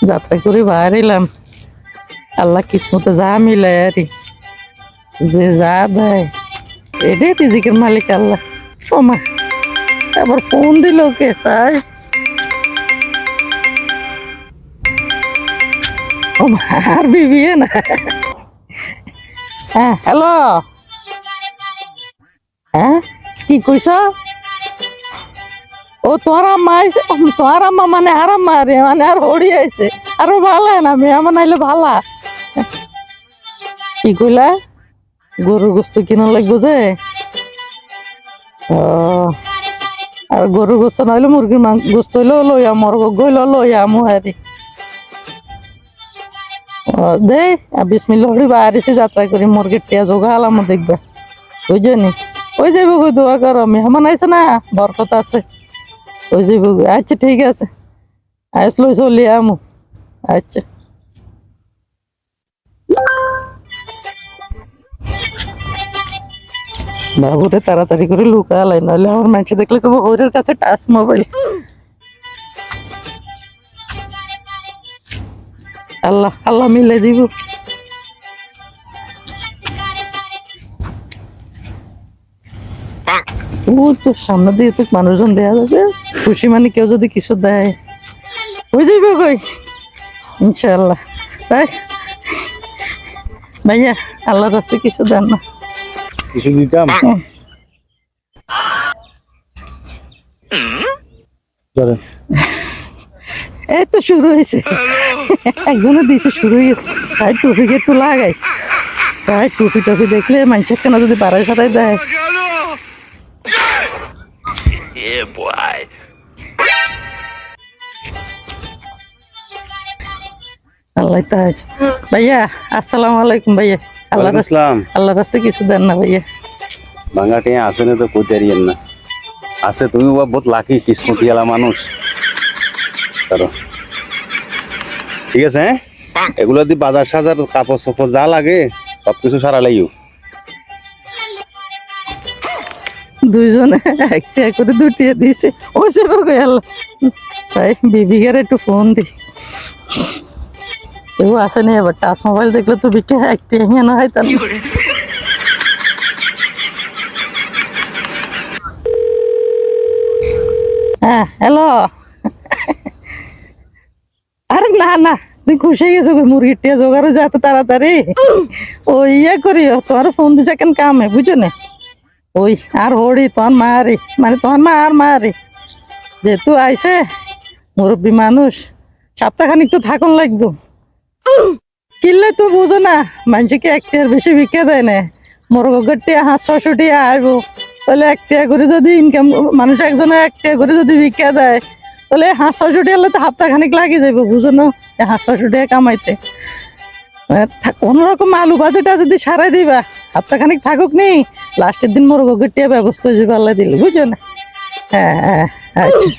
যাত্রা করে বাইরেলাম। আল্লাহ কিসমতে যা মিলাই আরে, যে যা দেয় এটাই রিজিকের মালিক আল্লাহ। ও মা, আবার ফোন দিল কে চাই? ও মা, আর বিবি না। হ্যাঁ, হ্যালো। হ্যাঁ, কি কইছ? ও তোমার আম্মা আইছে? তোমার আম্মা মানে আর আম্মা রে, মানে আর হড়ি আইছে। আরো ভালো না মেহমান আইলে ভালা। কি কইলা? গরুর গোস্ত কিনা লাগবো যে? ও, আর গরুর গোস্ত নাইলে মুরগির গোস্ত হইলেও লইয়া, মরগ গইলেও লইয়া আমু হারি। দে বিসমিল্লা হরি বাড়িছে যাত্রা করি, মুরগির টিয়া জোগা আলাম দেখবা, বুঝলি? ওই যাইব গো, দোয়া করো, মেহমান আইছে না, বরকত আছে। ওই যাইব গো। আচ্ছা ঠিক আছে, আসলো চলি আমু। আচ্ছা। বাবুরে তাড়াতাড়ি করে লুকালাই, নাহলে আমার মানুষ দেখলে কেবো ওরের কাছে টাচ মোবাইল। আল্লাহ আল্লাহ মিলে দিব। ও তো সামনে দিয়ে তো মানুষজন দেয়া যাবে, খুশি মানে কেউ যদি কিছু দেয় ওই যাইব কই, ইনশাল্লাহ। তাই ভাইয়া, আল্লাহর রাস্তে কিছু দেন না? কিছু দিতাম। এই তো শুরু হয়েছে, একজনে দিয়েছে, শুরু হয়েছে। সাইড টুপি একটু লাগাই, সাইড টুপি টুপি দেখলে মানুষের কেন যদি বাড়াই ফাড়াই দেয়। আল্লাহ তাজ। ভাইয়া আসসালামু আলাইকুম ভাইয়া। আল্লাহ আল্লাহ রাস্তে কিছু দেন না ভাইয়া? ভাঙা টিয়া আছে না তো কইতে আরিয়েন না, আছে। তুমি বহুত লাকি কিসমতি আলা মানুষ। ঠিক আছে, হ্যাঁ, এগুলো দিয়ে বাজার সাজার কাপড় চোপড় যা লাগে সবকিছু সারা লাইও। দুইজনে একটা করে দুটিয়ে দিয়েছে। ওই সে আল্লাহ চাই বিবিগার একটু ফোন দি, কেউ আসে নি এবার। টাচ মোবাইল দেখলে তো বিকে একটা না হয় তার। হ্যাঁ, হ্যালো। আরে না না, তুই খুশি হয়ে গেছো মুরগির টিয়া জোগাড়ে যা তো তাড়াতাড়ি। ওই ইয়ে করি, তোমার ফোন দিছে কেন কামে, বুঝছো না? ওই আর হড়ি তোমার মারি, মানে তোমার মা আর মারি যেহেতু আইসে, মুরব্বী মানুষ, সপ্তাহখানিক তো থাকুন লাগবো। কিনলে তো বুঝো না, মানুষকে এক টিয়ার বেশি বিকে দেয় না। মোরগের টিয়া 500-600 টিয়া আইব, তাহলে এক টিয়া করে যদি ইনকাম, মানুষ একজনে এক টিয়া করে যদি বিকে দেয়, তাহলে 500-600 টিয়া হলে তো সপ্তাহখানিক লাগি যাবো, বুঝো না? 500-600 টিয়া কামাইতে কোনোরকম আলু বাজেটা যদি সারাই দিবা, সপ্তাহখানিক থাকুক নি, লাস্টের দিন মোরগের টিয়া ব্যবস্থা হয়ে যাবে আল্লাহ দিলে, বুঝছো না? হ্যাঁ হ্যাঁ, আচ্ছা।